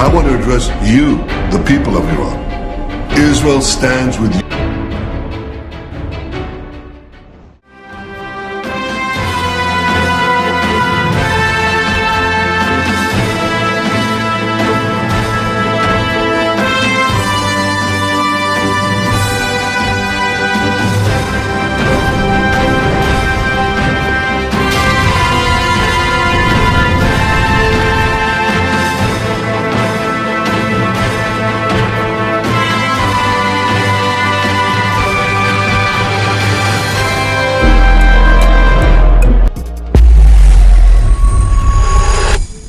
I want to address you, the people of Iran. Israel stands with you.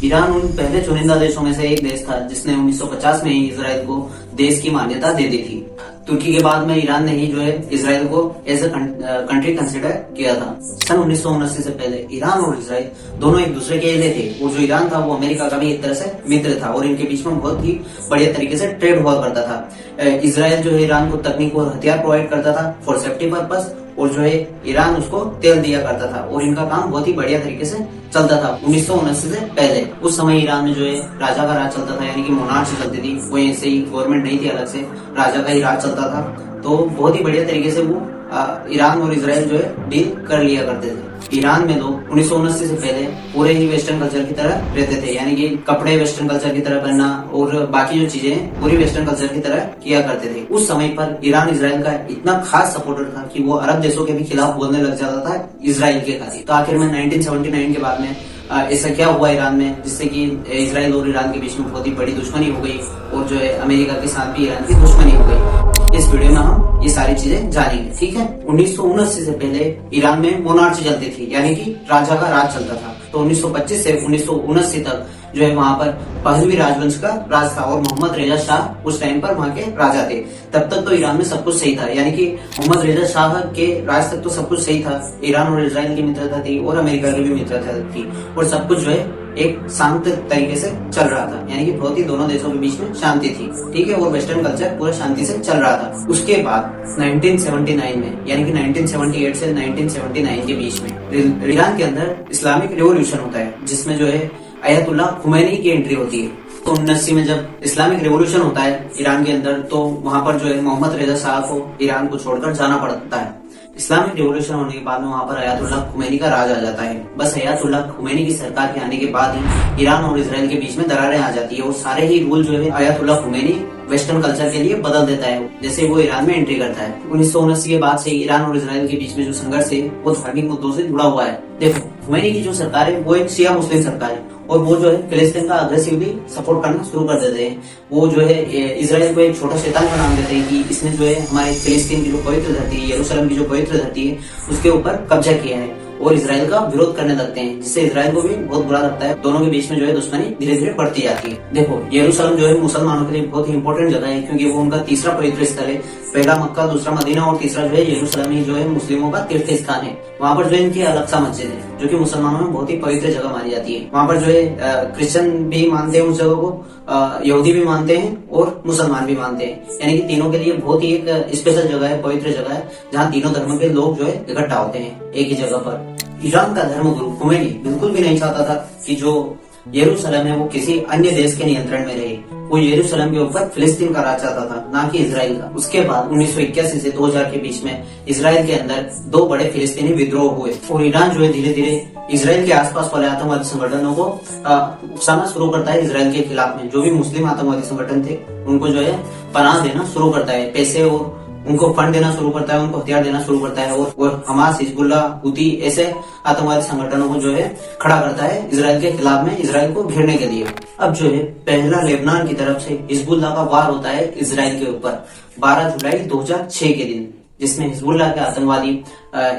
Iran उन पहले चुनिंदा देशों में से एक देश था जिसने 1950 में ही इजराइल को देश की मान्यता दे दी थी। तुर्की के बाद में ईरान ने ही जो है इजराइल को एज ए कंट्री कंसिडर किया था। सन 1979 से पहले ईरान और इजराइल दोनों एक दूसरे के एले थे, और जो ईरान था वो अमेरिका का भी एक तरह से मित्र था, और इनके बीच में बहुत ही बढ़िया तरीके से ट्रेड हुआ करता था। इजराइल जो है ईरान को तकनीक और हथियार प्रोवाइड करता था फॉर सेफ्टी पर्पस, और जो है ईरान उसको तेल दिया करता था, और इनका काम बहुत ही बढ़िया तरीके से चलता था 1979 से पहले। उस समय ईरान में जो है राजा का राज चलता था, यानी कि मोनार्ची चलती थी, कोई ऐसे ही गवर्नमेंट नहीं थी अलग से, राजा का ही राज चलता था। तो बहुत ही बढ़िया तरीके से वो ईरान और इजराइल जो है डील कर लिया करते थे। ईरान में लोग 1979 से पहले पूरे ही वेस्टर्न कल्चर की तरह रहते थे, यानी कि कपड़े वेस्टर्न कल्चर की तरह पहनना और बाकी जो चीजें पूरी वेस्टर्न कल्चर की तरह किया करते थे। उस समय पर ईरान इजराइल का इतना खास सपोर्टर था कि वो अरब देशों के भी खिलाफ बोलने लग जाता था इजराइल के खातिर। तो आखिर में 1979 के बाद में ऐसा क्या हुआ ईरान में, जिससे कि इजराइल और ईरान के बीच में बहुत ही बड़ी दुश्मनी हो गई, और जो है अमेरिका के साथ भी ईरान की दुश्मनी हो गई। इस वीडियो में हम ये सारी चीजें जानेंगे, ठीक है। 1979 से पहले ईरान में मोनार्ची चलती थी, यानी कि राजा का राज चलता था। तो 1925 से 1979 तक जो है वहाँ पर पहलवी राजवंश का राज था, और मोहम्मद रेजा शाह उस टाइम पर वहाँ के राजा थे। तब तक तो ईरान में सब कुछ सही था, यानी कि मोहम्मद रेजा शाह के राज तक तो सब कुछ सही था। ईरान और इजराइल की मित्रता थी, और अमेरिका की भी मित्रता थी, और सब कुछ जो है एक शांत तरीके से चल रहा था, यानी कि बहुत ही दोनों देशों के बीच में शांति थी, ठीक है, और वेस्टर्न कल्चर पूरा शांति से चल रहा था। उसके बाद 1979 में, यानी कि 1978 से 1979 के बीच में ईरान के अंदर इस्लामिक रिवॉल्यूशन होता है, जिसमें जो है अयतुल्लाह खुमैनी की एंट्री होती है। तो 1980 में जब इस्लामिक रिवॉल्यूशन होता है ईरान के अंदर, तो वहां पर जो है मोहम्मद रेजा शाह को ईरान को छोड़कर जाना पड़ता है। इस्लामिक रिवॉल्यूशन होने के बाद में वहां पर अयतुल्लाह खुमैनी का राज आ जाता है। बस अयतुल्लाह खुमैनी की सरकार के आने के बाद ही ईरान और इजराइल के बीच में दरारें आ जाती है, और सारे ही रूल जो है अयतुल्लाह खुमैनी वेस्टर्न कल्चर के लिए बदल देता है जैसे वो ईरान में एंट्री करता है। 1979 के बाद से ईरान और इजराइल के बीच में जो संघर्ष है वो धार्मिक मुद्दों से जुड़ा हुआ है। देखो, खुमैनी की जो सरकार है वो एक शिया मुस्लिम सरकार है, और वो जो है फिलिस्तीन का अग्रेसिवली सपोर्ट करना शुरू कर देते हैं। वो जो है इजराइल को एक छोटा शैतान का नाम देते हैं कि इसने जो है हमारे फिलिस्तीन की जो पवित्र धरती है, यरूशलेम की जो पवित्र धरती है, उसके ऊपर कब्जा किया है, और इजराइल का विरोध करने लगते हैं, जिससे इजराइल को भी बहुत बुरा लगता है। दोनों के बीच में जो है दुश्मनी धीरे धीरे बढ़ती जाती है। देखो, यरूशलेम जो है मुसलमानों के लिए बहुत ही इंपॉर्टेंट जगह है, क्योंकि वो उनका तीसरा पवित्र स्थल है। पहला मक्का, दूसरा मदीना, और तीसरा जो है यरूशलेम ही जो है मुस्लिमों का तीर्थ स्थान है। वहाँ पर जो है इनकी अलग सा मस्जिद है, जो कि मुसलमानों में बहुत ही पवित्र जगह मानी जाती है। वहाँ पर जो है क्रिश्चियन भी मानते हैं उस जगह को, यहूदी भी मानते हैं, और मुसलमान भी मानते हैं, यानी कि तीनों के लिए बहुत ही एक स्पेशल जगह है, पवित्र जगह है, जहाँ तीनों धर्मों के लोग जो है इकट्ठा होते हैं एक ही जगह पर। ईरान का धर्मगुरु खुमैनी बिल्कुल भी नहीं चाहता था कि जो यरूशलेम है वो किसी अन्य देश के नियंत्रण में रहे। वो यरूशलेम के ऊपर फिलिस्तीन का राज चाहता था, ना कि इजराइल का। उसके बाद 1981 से 2000 के बीच में इजराइल के अंदर दो बड़े फिलिस्तीनी विद्रोह हुए, और ईरान जो है धीरे धीरे इजराइल के आसपास वाले आतंकवादी संगठनों को उकसाना शुरू करता है इजराइल के खिलाफ में। जो भी मुस्लिम आतंकवादी संगठन थे उनको जो है पनाह देना शुरू करता है, पैसे और उनको फंड देना शुरू करता है, उनको हथियार देना शुरू करता है, और हमास, हिजबुल्लाह, हुती ऐसे आतंकवादी संगठनों को जो है खड़ा करता है इजराइल के खिलाफ में, इजराइल को घेरने के लिए। अब जो है पहला लेबनान की तरफ से हिजबुल्लाह का वार होता है इजराइल के ऊपर 12 जुलाई 2006 के दिन, जिसमें हिजबुल्लाह के आतंकवादी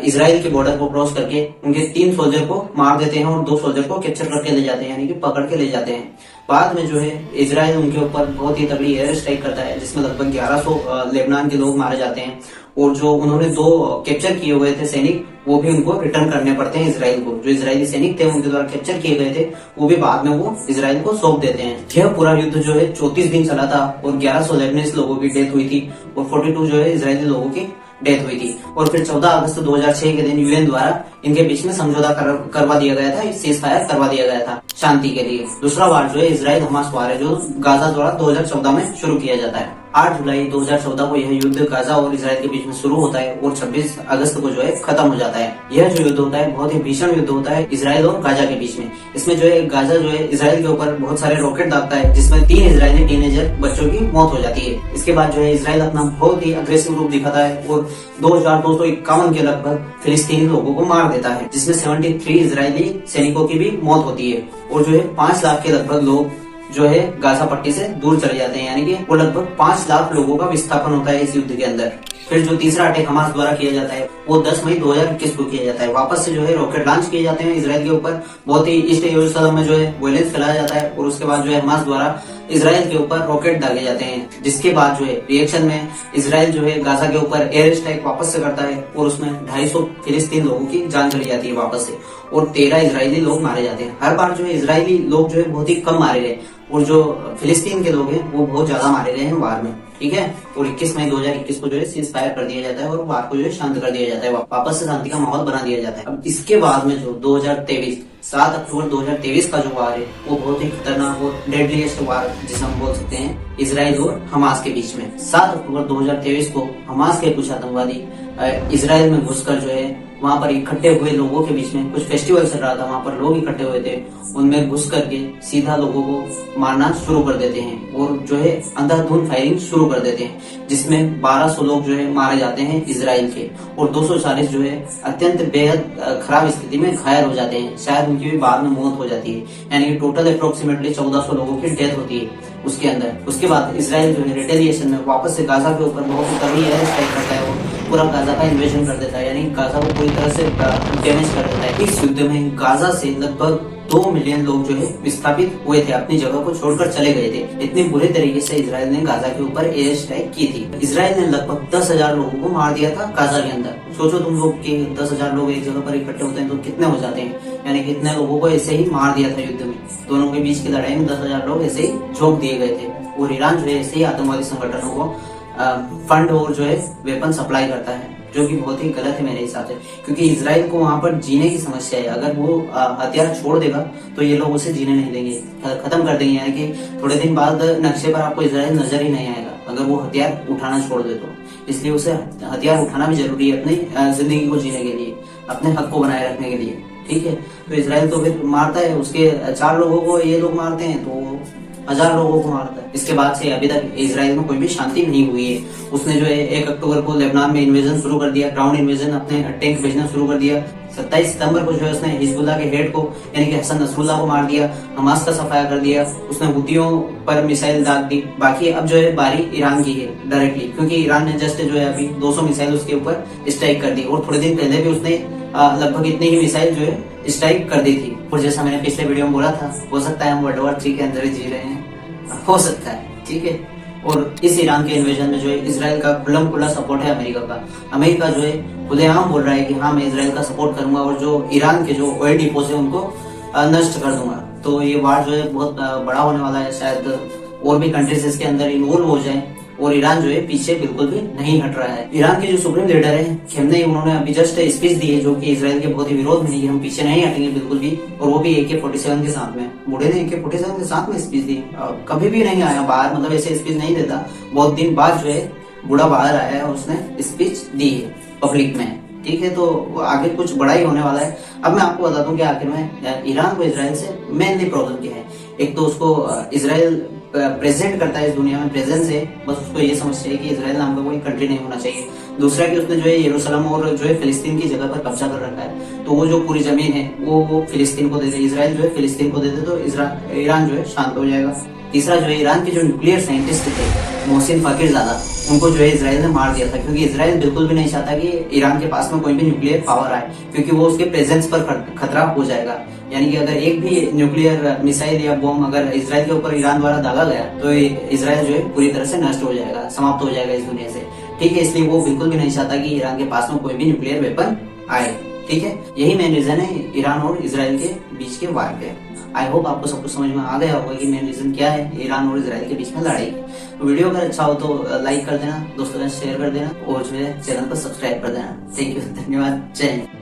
इजराइल के बॉर्डर को क्रॉस करके उनके 3 सोल्जर को मार देते हैं, और 2 सोल्जर को कैप्चर करके ले जाते हैं, यानी कि पकड़ के ले जाते हैं। बाद में जो है इजराइल उनके ऊपर बहुत ही तगड़ी एयर स्ट्राइक करता है, जिसमें लगभग 1100 लेबनान के लोग मारे जाते हैं, और जो उन्होंने 2 कैप्चर किए हुए थे सैनिक, वो भी उनको रिटर्न करने पड़ते हैं इजराइल को। जो इजरायली सैनिक थे उनके द्वारा कैप्चर किए गए थे, वो भी बाद में वो इजराइल को सौंप देते हैं। यह पूरा युद्ध जो है 34 दिन चला था, और 1100 लेबनीज लोगों की डेथ हुई थी, और 42 जो है इजरायली लोगों की डेथ हुई थी। और फिर 14 अगस्त 2006 के दिन यूएन द्वारा इनके बीच में समझौता करवा दिया गया था, सीज फायर करवा दिया गया था। शांति के लिए। दूसरा वार जो है इजराइल हमास वार है, जो गाजा द्वारा 2014 में शुरू किया जाता है। 8 जुलाई 2014 को यह युद्ध गाजा और इजराइल के बीच में शुरू होता है और 26 अगस्त को जो है खत्म हो जाता है। यह जो युद्ध होता है बहुत ही भीषण युद्ध होता है इजराइल और गाजा के बीच में। इसमें जो है गाजा जो है इजराइल के ऊपर बहुत सारे रॉकेट दागता है, जिसमें 3 इजरायली टीनेजर बच्चों की मौत हो जाती है। इसके बाद जो है इजराइल अपना बहुत ही अग्रेसिव रूप दिखाता है और 2251 के लगभग फिलिस्तीनी लोगों को मार देता है, जिसमें 73 इजरायली सैनिकों की भी मौत होती है और जो है 5 लाख के लगभग लोग जो है गाजा पट्टी से दूर चले जाते हैं, यानी कि वो लगभग 5 लाख लोगों का विस्थापन होता है इस युद्ध के अंदर। फिर जो तीसरा अटैक हमास द्वारा किया जाता है वो 10 मई 2021 को किया जाता है। वापस से जो है रॉकेट लॉन्च किए जाते हैं इजराइल के ऊपर, बहुत ही ईस्ट यरूशलेम में जो है वायलेंस फैलाया जाता है और उसके बाद जो है हमास द्वारा इजराइल के ऊपर रॉकेट दागे जाते हैं, जिसके बाद जो है रिएक्शन में इजराइल जो है गाजा के ऊपर एयर स्ट्राइक वापस से करता है और उसमें 250 फिलिस्तीन लोगों की जान चली जाती है वापस से और 13 इजरायली लोग मारे जाते हैं। हर बार जो है इजरायली लोग जो है बहुत ही कम मारे गए और जो फिलिस्तीन के लोग हैं वो बहुत ज्यादा मारे गए हैं वार में, ठीक है। और 21 मई 2021 को जो है सीज फायर कर दिया जाता है और वार को जो है शांत कर दिया जाता है, वापस से शांति का माहौल बना दिया जाता है। अब इसके बाद में जो 2023 7 अक्टूबर 2023 का जो वार है वो बहुत ही खतरनाक और डेडलीस्ट वार जिसे हम बोल सकते हैं इजराइल और हमास के बीच में। 7 अक्टूबर 2023 को हमास के कुछ आतंकवादी इजराइल में घुसकर जो है वहां पर इकट्ठे हुए लोगों के बीच में कुछ फेस्टिवल चल रहा था, वहां पर लोग इकट्ठे हुए थे, उनमें घुस करके सीधा लोगों को मारना शुरू कर देते हैं और जो है अंधाधुंध फायरिंग शुरू कर देते हैं, जिसमें 1200 लोग जो है मारे जाते हैं इजराइल के और 240 जो है अत्यंत बेहद खराब स्थिति में घायल हो जाते हैं, शायद उनकी भी बाद में मौत हो जाती है, यानी कि टोटल अप्रोक्सीमेटली 1400 लोगों की डेथ होती है उसके अंदर। उसके बाद इजराइल जो है रिटेलिएशन में वापस से गाजा के ऊपर बहुत ही तगड़ी एयर स्ट्राइक करता है और पूरा गाजा का इन्वेजन कर देता है, यानी गाजा को पूरी तरह से डैमेज कर देता है। इस युद्ध में गाजा से लगभग 2 मिलियन लोग जो है विस्थापित हुए थे, अपनी जगह को छोड़कर चले गए थे। इतने बुरे तरीके से इजराइल ने गाजा के ऊपर एयर स्ट्राइक की थी। इजराइल ने लगभग 10,000 लोगों को मार दिया था गाजा के अंदर। सोचो तुम लोग कि 10,000 लोग एक जगह पर इकट्ठे होते हैं तो कितने हो जाते हैं, यानी कि इतने लोगों को ऐसे ही मार दिया था युद्ध में। दोनों के बीच की लड़ाई में 10,000 लोग ऐसे ही झोंक दिए गए थे और ईरान जो है ऐसे ही आतंकवादी संगठनों को फंड और जो है वेपन सप्लाई करता है, जो कि बहुत ही गलत है मेरे हिसाब से, क्योंकि इजराइल को वहां पर जीने की समस्या है। अगर वो हथियार छोड़ देगा तो ये लोग उसे जीने नहीं देंगे, खत्म कर देंगे, यानी कि थोड़े दिन बाद नक्शे पर आपको इजराइल नजर ही नहीं आएगा अगर वो हथियार उठाना छोड़ दे तो। इसलिए उसे हथियार उठाना भी जरूरी है अपनी जिंदगी को जीने के लिए, अपने हक को बनाए रखने के लिए, ठीक है। तो इजराइल तो फिर मारता है, उसके 4 लोगों को ये लोग मारते हैं तो 1000 लोगों को मारता है। इसके बाद से अभी तक इजराइल में कोई भी शांति नहीं हुई है। उसने जो है 1 अक्टूबर को लेबनान में इन्वेजन शुरू कर दिया, ग्राउंड इन्वेजन, अपने टैंक भेजना शुरू कर दिया। 27 सितंबर को जो है उसने हिजबुल्लाह के हेड को यानी कि हसन नसरुल्लाह को मार दिया, हमास का सफाया कर दिया, उसने हुतियों पर मिसाइल दाग दी। बाकी अब जो है बारी ईरान की है डायरेक्टली, क्योंकि ईरान ने जस्ट जो है अभी 200 मिसाइल उसके ऊपर स्ट्राइक कर दी और थोड़े दिन पहले भी उसने लगभग इतनी ही मिसाइल जो है स्ट्राइक कर दी थी। और जैसा मैंने पिछले वीडियो में बोला था, हो सकता है हम वर्ल्ड वॉर 3 के अंदर ही जी रहे हैं, हो सकता है, ठीक है। और इस ईरान के इन्वेजन में जो है इजराइल का खुल्लम-खुल्ला सपोर्ट है अमेरिका का। अमेरिका जो है खुलेआम बोल रहा है कि हाँ मैं इजराइल का सपोर्ट करूंगा और जो ईरान के जो ऑयल डिपोज है उनको नष्ट कर दूंगा। तो ये वार जो है बहुत बड़ा होने वाला है, शायद और भी कंट्रीज इसके अंदर इन्वॉल्व हो जाए और ईरान जो है पीछे बिल्कुल भी नहीं हट रहा है। ईरान के जो सुप्रीम लीडर है खेमनेई, उन्होंने अभी जस्ट स्पीच दी है जो कि इजराइल के बहुत ही विरोध में है, हम पीछे नहीं हटेंगे बिल्कुल भी, और वो भी AK-47 के साथ में। बूढ़े ने AK-47 के साथ में स्पीच दी, कभी भी नहीं आया बाहर, मतलब ऐसे स्पीच नहीं देता, बहुत दिन बाद जो है बूढ़ा बाहर आया है, उसने स्पीच दी है पब्लिक में, ठीक है। तो आगे कुछ बड़ा ही होने वाला है। अब मैं आपको बता दूं कि आखिर में ईरान को इजराइल से मेनली प्रॉब्लम क्या है। एक तो उसको इजराइल प्रेजेंट करता है इस दुनिया में, प्रेजेंस है, बस उसको ये समस्या है कि इजराइल नाम का कोई कंट्री नहीं होना चाहिए। दूसरा कि उसने जो है यरूशलेम और जो है फिलिस्तीन की जगह पर कब्जा कर रखा है, तो वो जो पूरी जमीन है वो फिलिस्तीन को दे दे, इजराइल जो है फिलिस्तीन को दे दे तो ईरान जो है शांत हो जाएगा। तीसरा जो है ईरान के जो न्यूक्लियर साइंटिस्ट थे मोहसिन फकीरजादा, उनको जो है इजराइल ने मार दिया था, क्योंकि इजराइल बिल्कुल भी नहीं चाहता कि ईरान के पास में कोई भी न्यूक्लियर पावर आए, क्योंकि वो उसके प्रेजेंस पर खतरा हो जाएगा। यानी कि अगर एक भी न्यूक्लियर मिसाइल या बॉम्ब अगर इजराइल के ऊपर ईरान द्वारा दागा गया तो इजराइल जो है पूरी तरह से नष्ट हो जाएगा, समाप्त हो जाएगा इस दुनिया से, ठीक है। इसलिए वो बिल्कुल भी नहीं चाहता कि ईरान के पास में कोई भी न्यूक्लियर वेपन आए, ठीक है। यही मेन रीजन है ईरान और इजराइल के बीच के वार के। आई होप आपको सब कुछ समझ में आ गया होगा कि मेन रीजन क्या है ईरान और इजराइल के बीच में लड़ाई। तो वीडियो अगर अच्छा हो तो लाइक कर देना, दोस्तों के साथ शेयर कर देना और जो है चैनल को सब्सक्राइब कर देना। थैंक यू, धन्यवाद, जय हिंद।